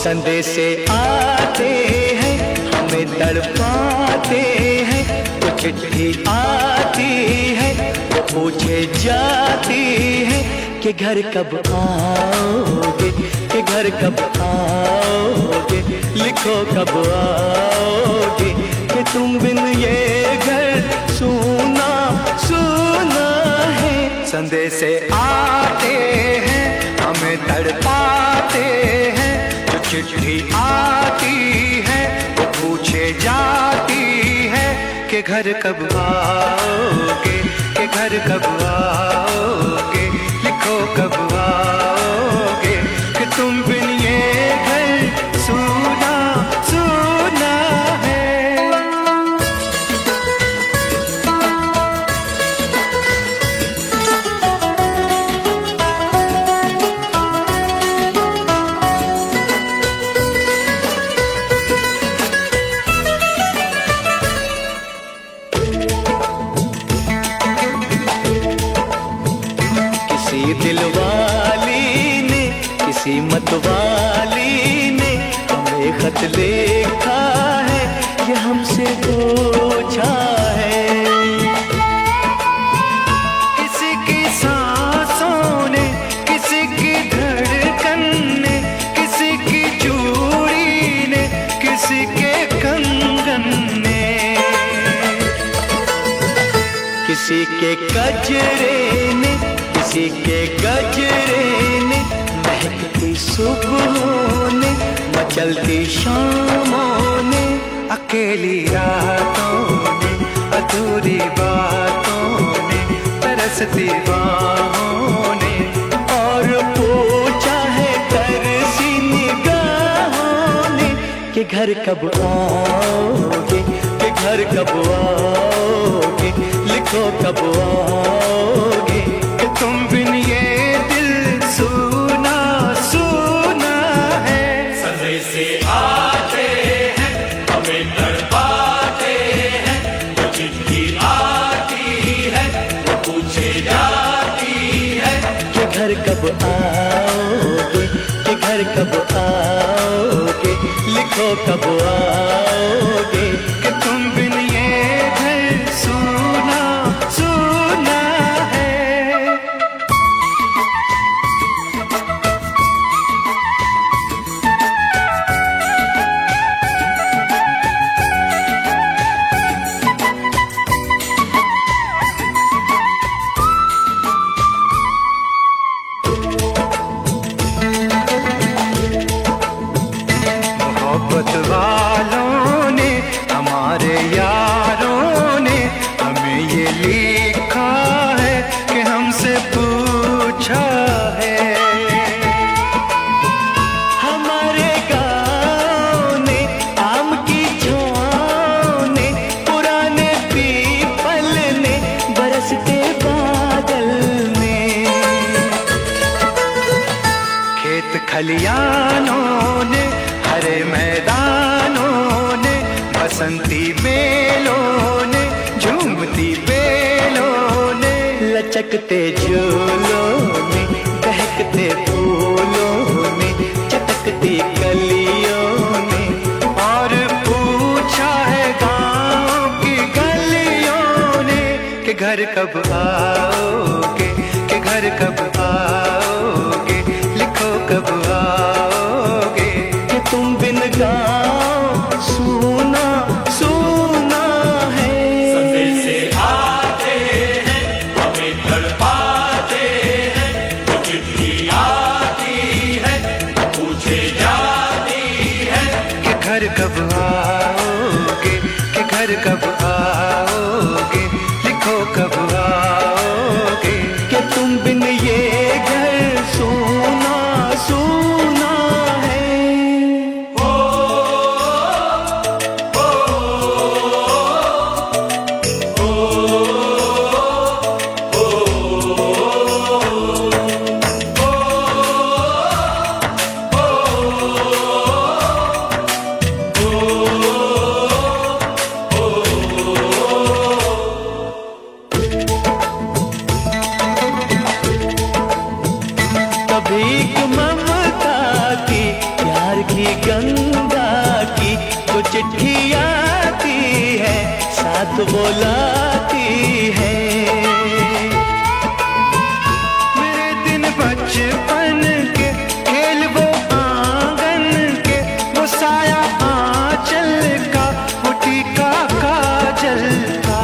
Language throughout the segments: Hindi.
संदेशे आते हैं हमें तड़पाते हैं, तो चिट्ठी आती है वो पूछे जाती है कि घर कब आओगे, कि घर कब आओगे, लिखो कब आओगे, कि तुम बिन ये घर सूना सूना है। संदेशे आते हैं हमें तड़पाते हैं, चिट्ठी आती है वो पूछे जाती है कि घर कब आओगे, कि घर कब आओगे, लिखो कब आओगे, कि तुम बिन ये घर सूना सूना है। दिलवाली ने किसी मतवाली ने हमें खत लिखा है, ये हमसे पूछा है। किसी की सांसों ने, किसी की धड़कन ने, किसी की चूड़ी ने, किसी के कंगन ने, किसी के गजरे ने, किसी के गजरे ने, महकती सुबहों ने, मचलती शामों ने, अकेली रातों ने, अधूरी बातों ने, तरसती बाहों ने, और पूछा है तरसी निगाहों ने कि घर कब आओगे, कि घर कब आओगे, लिखो कब आओगे, तुम बिन ये दिल सूना सूना है। संदेशे आते हैं हमें तड़पाते हैं, तो चिट्ठी आती है वो पूछे जाती है कि घर कब आओगे, कि घर कब आओगे, लिखो कब आओगे, कि तुम बिन ये घर सूना सूना है। मोहब्बत वालों ने, हमारे यारों ने हमें ये लिखा है कि हमसे पूछा है। हमारे गाँव ने, आम की छाँव ने, पुराने पीपल ने, बरसते बादल ने, खेत खलियानों ने, हरे मैदानों ने, बसंती बेलों ने, झूमती बेलों ने, लचकते झूलों ने, बहकते फूलों ने, चटकती कलियों ने, और पूछा है गाँव की गलियों ने कि घर कब आओगे, कि घर कब आओगे, लिखो कब आओगे, कि तुम बिन गाँव सूना सूना है। संदेशे वो लाती है। मेरे दिन बचपन के खेल वो आंगन के, वो साया आंचल का, वो टीका काजल का,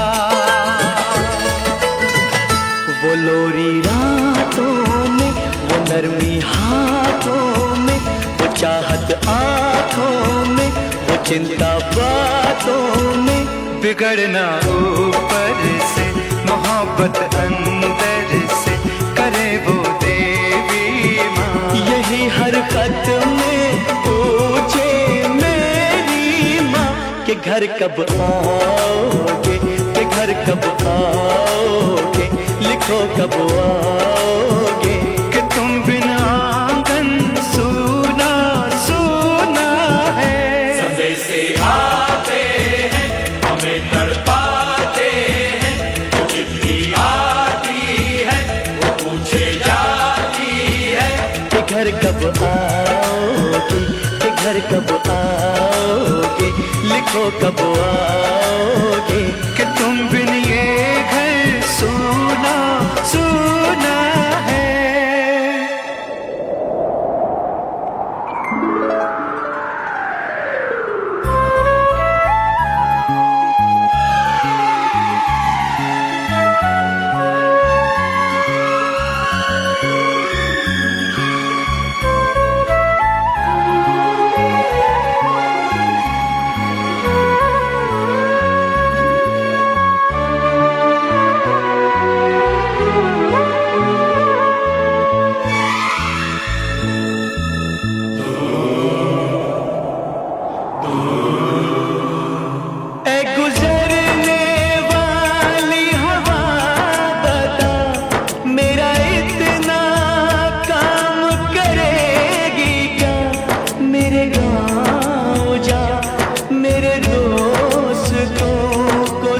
वो लोरी रातों में, वो नरमी हाथों में, वो चाहत आंखों में, वो चिंता बातों में। बिगड़ना ऊपर से, मोहब्बत अंदर से, करे वो देवी माँ। यही हरकत में पूछे मेरी माँ कि घर कब आओगे, कि घर कब आओगे, लिखो कब आओगे, कि तुम बिना आंगन सूना सूना है। संदेशे आते हैं, हमें तड़पाते हैं, वो चिट्ठी आती है, वो पूछे जाती है कि घर कब आओगे, कि घर कब आओगे, लिखो कब आओगे, कि तुम बिन ये घर सूना सूना है।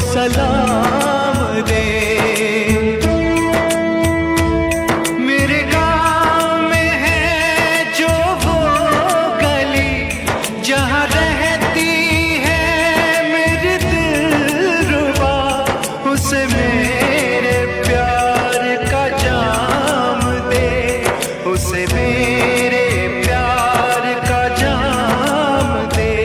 सलाम दे। मेरे गाँव में है जो वो गली, जहाँ रहती है मेरी दिलरुबा, उसे मेरे प्यार का जाम दे, उसे मेरे प्यार का जाम दे।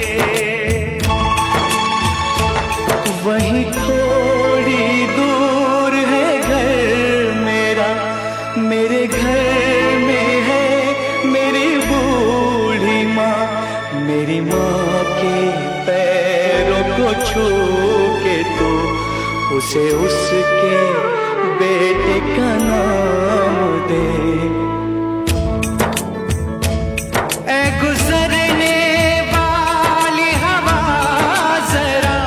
वहीं थोड़ी दूर है घर मेरा, मेरे घर में है मेरी बूढ़ी माँ, मेरी माँ के पैरों को छू के तो उसे उसके बेटे का नाम दे। ऐ गुजरने वाली हवा जरा,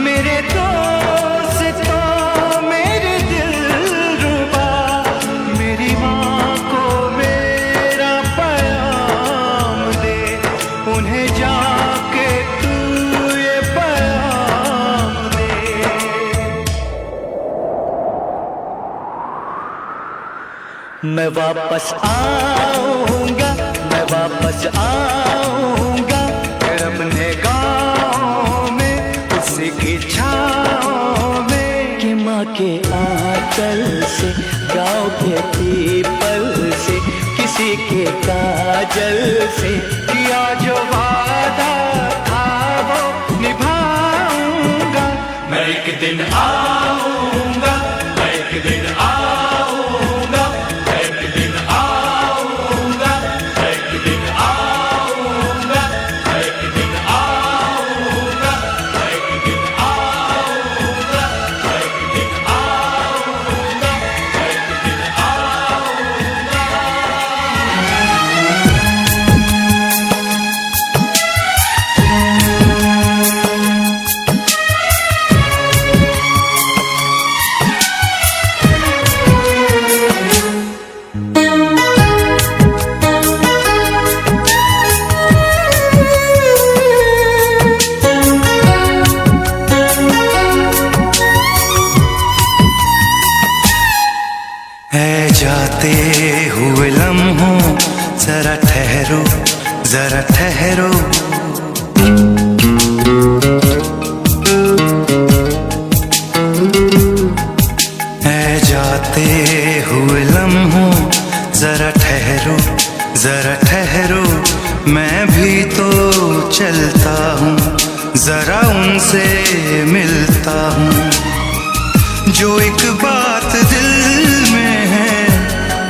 मेरे दोस्तों मेरे दिलरुबा, मेरी माँ को मेरा पैगाम दे, उन्हें जाके तू ये पैगाम दे। मैं वापस आऊंगा, मैं वापस आऊंगा, फिर अपने गाँव में उसी की छाँव में, कि माँ के आंचल से, गाँव के पीपल से, किसी के काजल से, किया जो वादा था वो निभाऊंगा। मैं एक दिन आऊंगा, मैं एक दिन आऊंगा, मैं एक दिन आऊंगा, मैं एक दिन आऊंगा, मैं एक दिन आऊंगा, मैं एक दिन आऊंगा, मैं एक दिन आऊंगा, मैं एक दिन आऊंगा। है जाते हुए लम्हों, जरा ठहरो, जरा ठहरो। ऐ जाते हुए लम्हों जरा ठहरो, जरा ठहरो, मैं भी तो चलता हूँ, जरा उनसे मिलता हूँ। जो एक बात दिल में है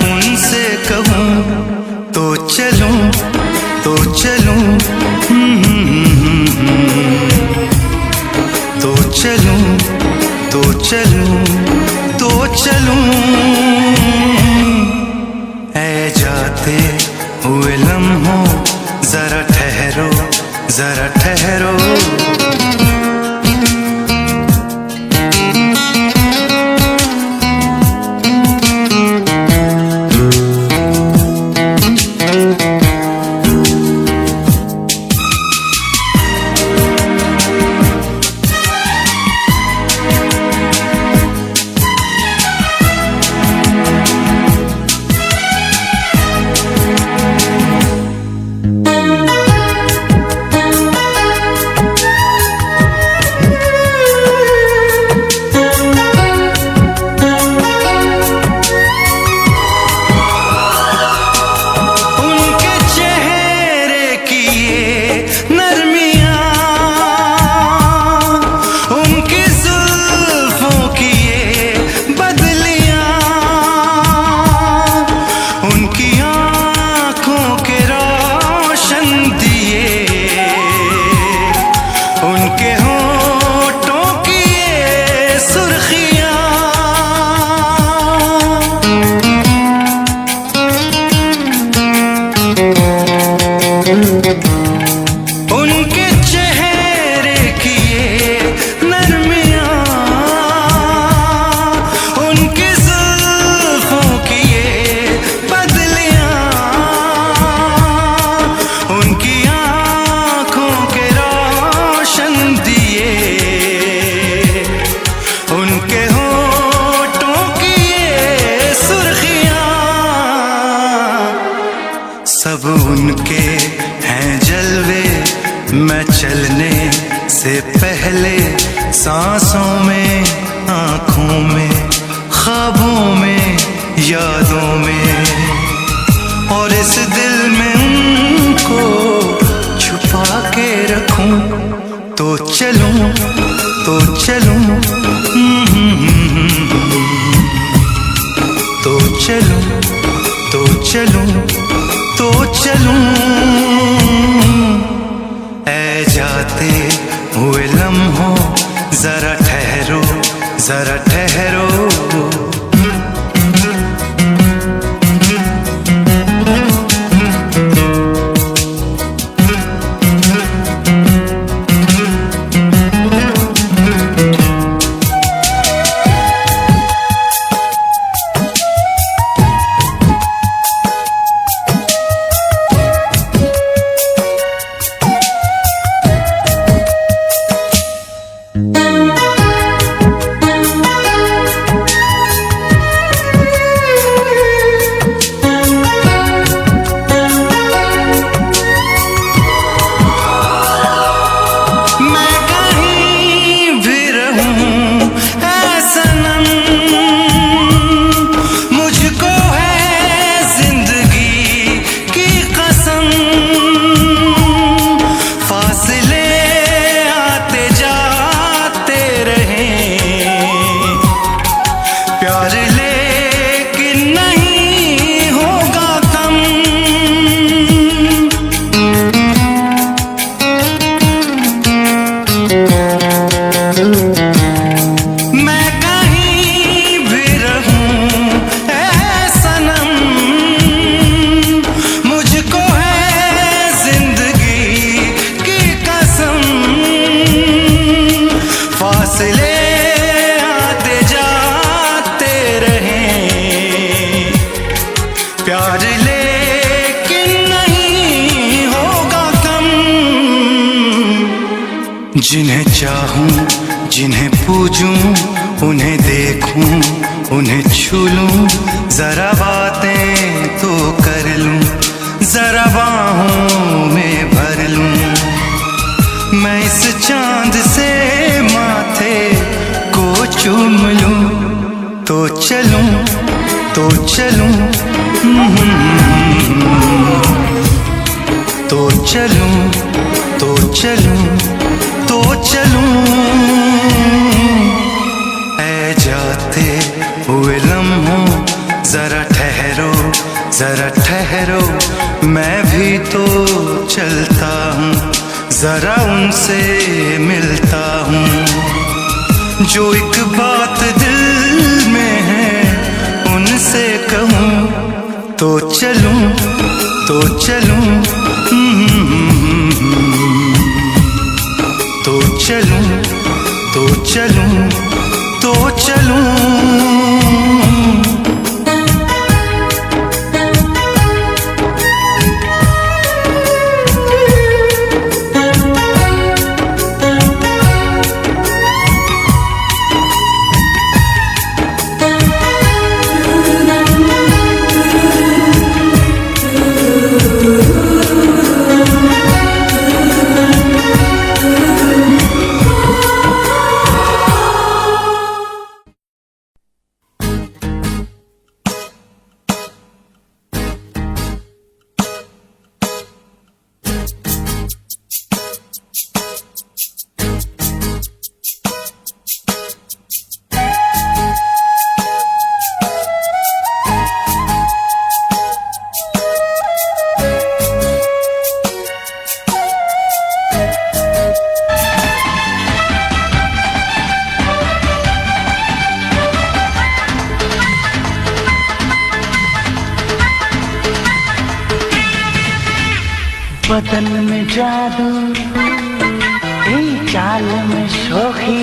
उनसे कहूँ तो चलूँ, तो चलूँ, तो चलूँ, तो चलूँ, तो चलूँ। ऐ जाते हुए लम्हों जरा ठहरो, जरा ठहरो। उनके चेहरे की ये नरमियाँ, उनकी जुल्फों की ये बदलियाँ, उनकी आँखों के रोशन दिए, उनके होठों की ये सुर्खियाँ, सब उनके हैं जलवे। मैं चलने से पहले सांसों में, आँखों में, ख्वाबों में, यादों में, और इस दिल में उनको छुपा के रखूं तो चलूं, तो चलूं, तो चलूं, तो चलूं, तो चलूं। ऐ जाते हुए लम्हों जरा ठहरो, जरा ठहरो। प्यार लेकिन नहीं होगा कम। जिन्हें चाहूं, जिन्हें पूजूं, उन्हें देखूं, उन्हें छू लूं, जरा बातें तो कर लूं, जरा बाहों में भर लूं। मैं इस चांद से माथे को चूम लूं तो चलूं तो चलूं, तो चलूं तो चलूं तो चलूं। ऐ जाते हुए लम्हों जरा ठहरो जरा ठहरो, मैं भी तो चलता हूँ, जरा उनसे मिलता हूँ। जो एक बात दिल में है उनसे कहूँ तो चलूं तो चलूं, तो चलूं तो चलूं तो चलूं। बदन में जादू, चाल में शोखी,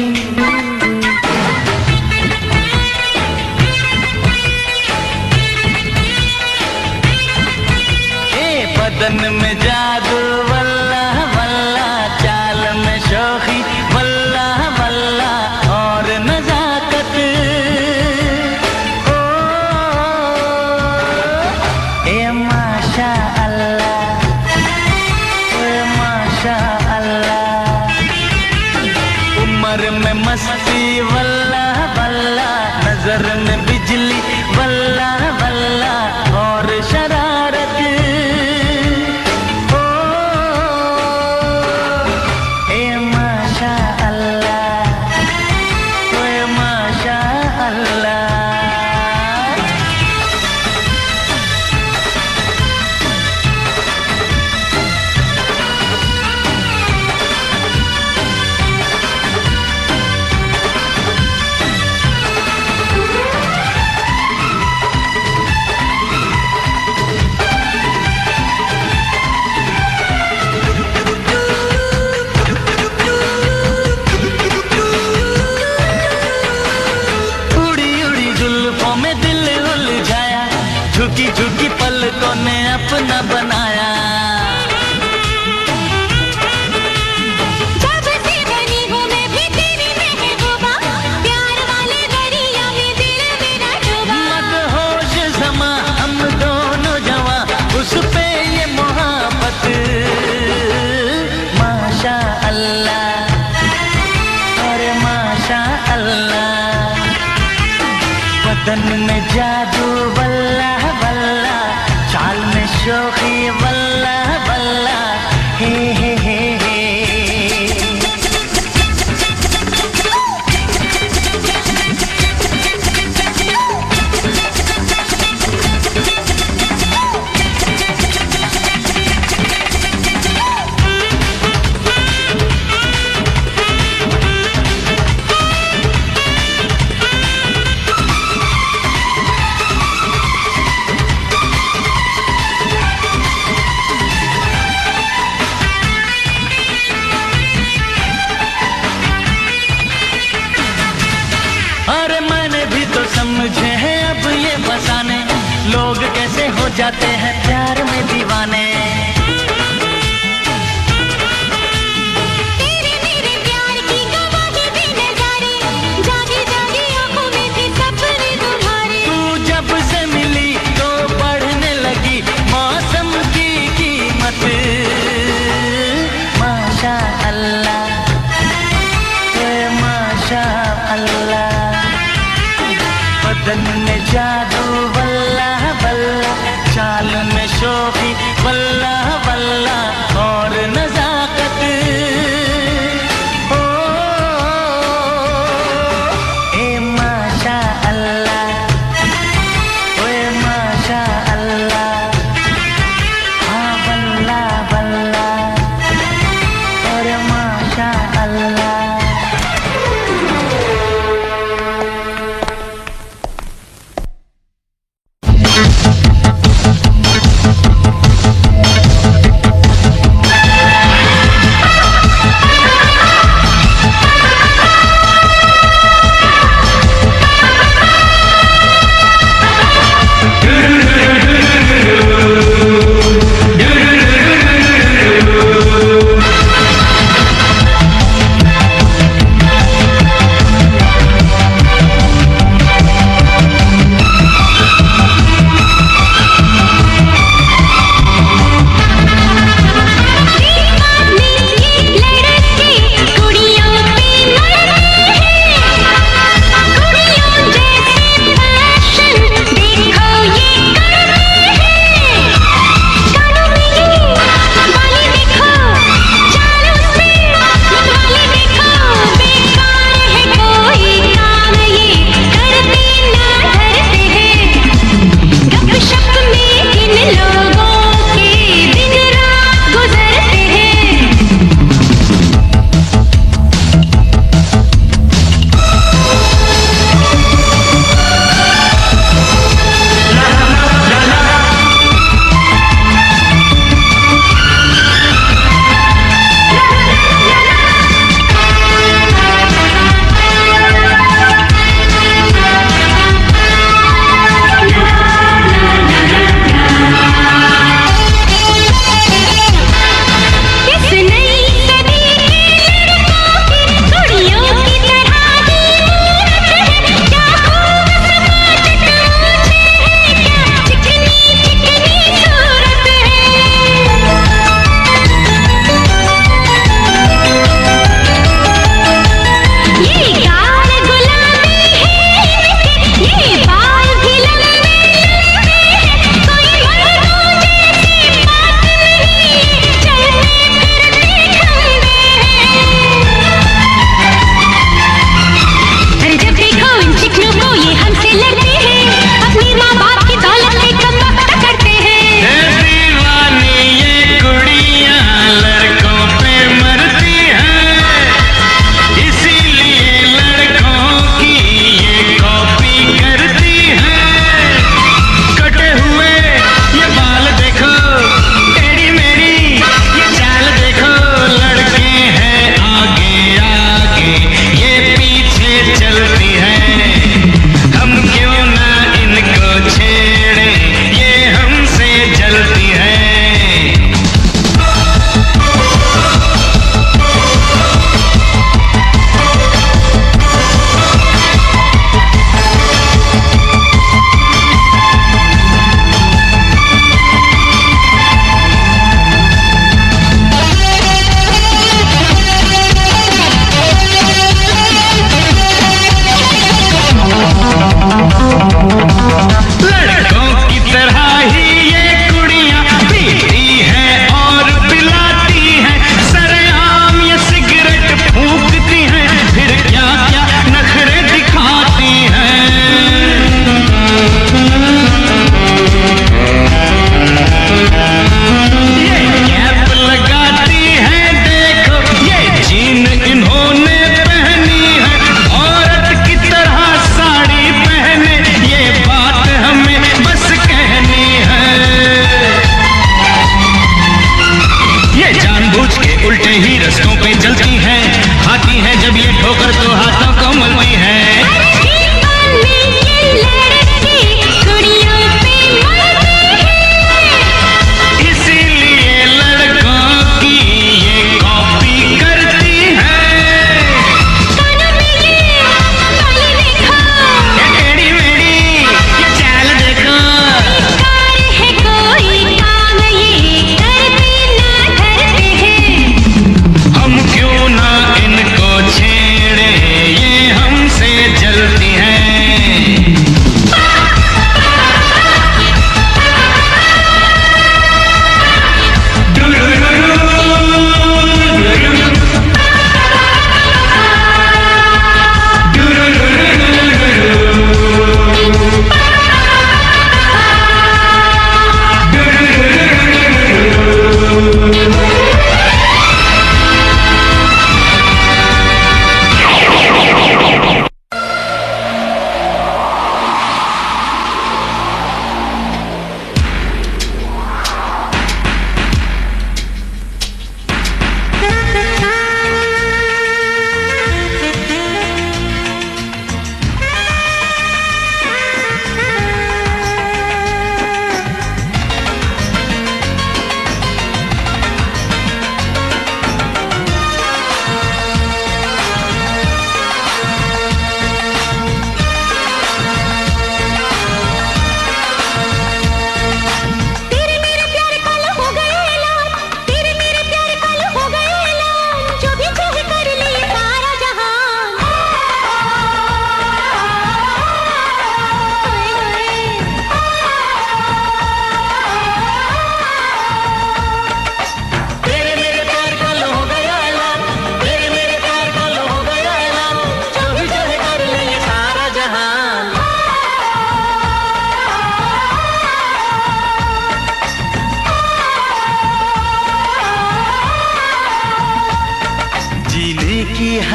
बदन में जादू वल्ला वल्ला, चाल में शोखी वल्ला वल्ला, और नजाकत ओ ए माशा अल्लाह, माशा अल्लाह। उम्र में मस्ती वल्ला वल्ला, नजर में बिजली वल्ला वल्ला, और शरारत ओ ए माशा अल्लाह, ए माशा अल्लाह। झुकी झुकी पलकों ने अपना बनाया, जब से बनी हूँ मैं भी तेरी महबूबा, प्यार वाले दरिया में दिल मेरा डूबा। मदहोश समा हम दोनों जवां, उस पे ये मोहब्बत माशा अल्लाह, अरे माशा अल्लाह। बदन में जादू वल्ला वल्ला, चाल में शोखी वल्ला वल्ला, हे हे हे हे। अरे मैंने भी तो समझे हैं अब ये फसाने, लोग कैसे हो जाते हैं प्यार में दीवाने। तेरे मेरे प्यार की गवाही भी नजारे, जागी जागी आंखों में थी सपने तुम्हारे। तू जब से मिली तो बढ़ने लगी मौसम की कीमत, माशा अल्लाह, माशा अल्लाह। चलन में जादू वल्ला वल्ला, चाल में शोखी वल्ला वल्ला, और नजाकत ओ ए माशा अल्लाह, ओए माशा अल्लाह, हाँ वल्ला वल्ला, और माशा अल्लाह।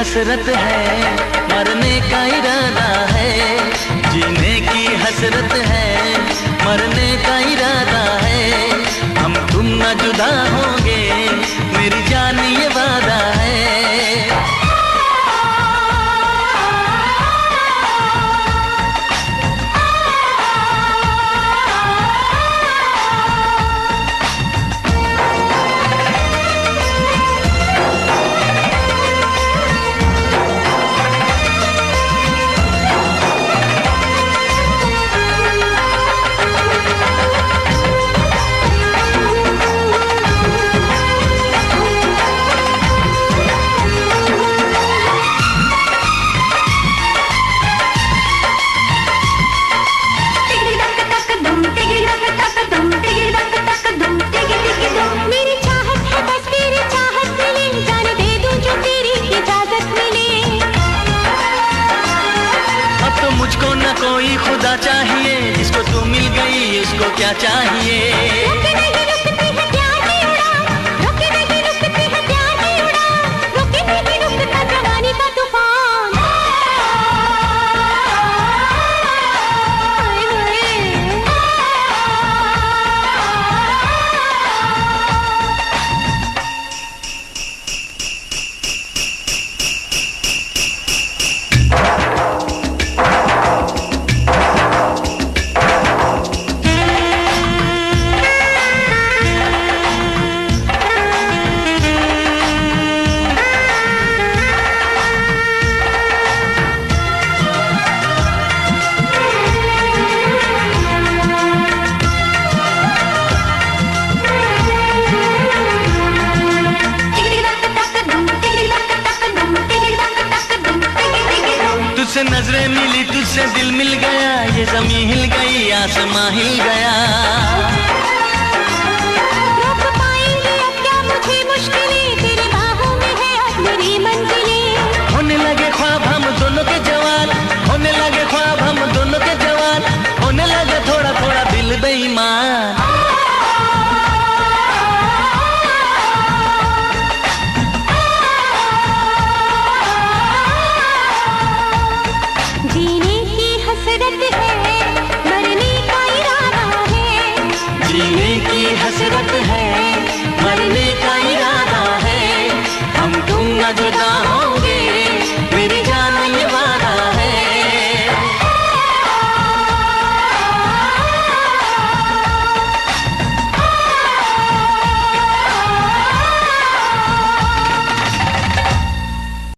हसरत है, मरने का इरादा है। जीने की हसरत है, मरने का इरादा है। हम तुम न जुदा होंगे, मेरी जान ये वादा है। मुझको न कोई खुदा चाहिए, जिसको तू मिल गई उसको क्या चाहिए। रोके नहीं रुकती है प्यार की उड़ान, रोके नहीं रुकती है प्यार की उड़ान, रोके नहीं रुकता जवानी का तूफान। तुझसे नजरें मिली, तुझसे दिल मिल गया, ये ज़मीं हिल गई, आसमां हिल गया। रोक पाएंगे अब क्या मुझे मुश्किलें, तेरी बाहों में है अब मेरी मंजिलें। होने लगे ख्वाब हम दोनों के जवान, होने लगे ख्वाब हम दोनों के जवान, होने लगे थोड़ा थोड़ा दिल बेईमान। जीने की हसरत है, मरने का इरादा है। जीने की हसरत है, मरने का इरादा है। हम तुम न जुदा हो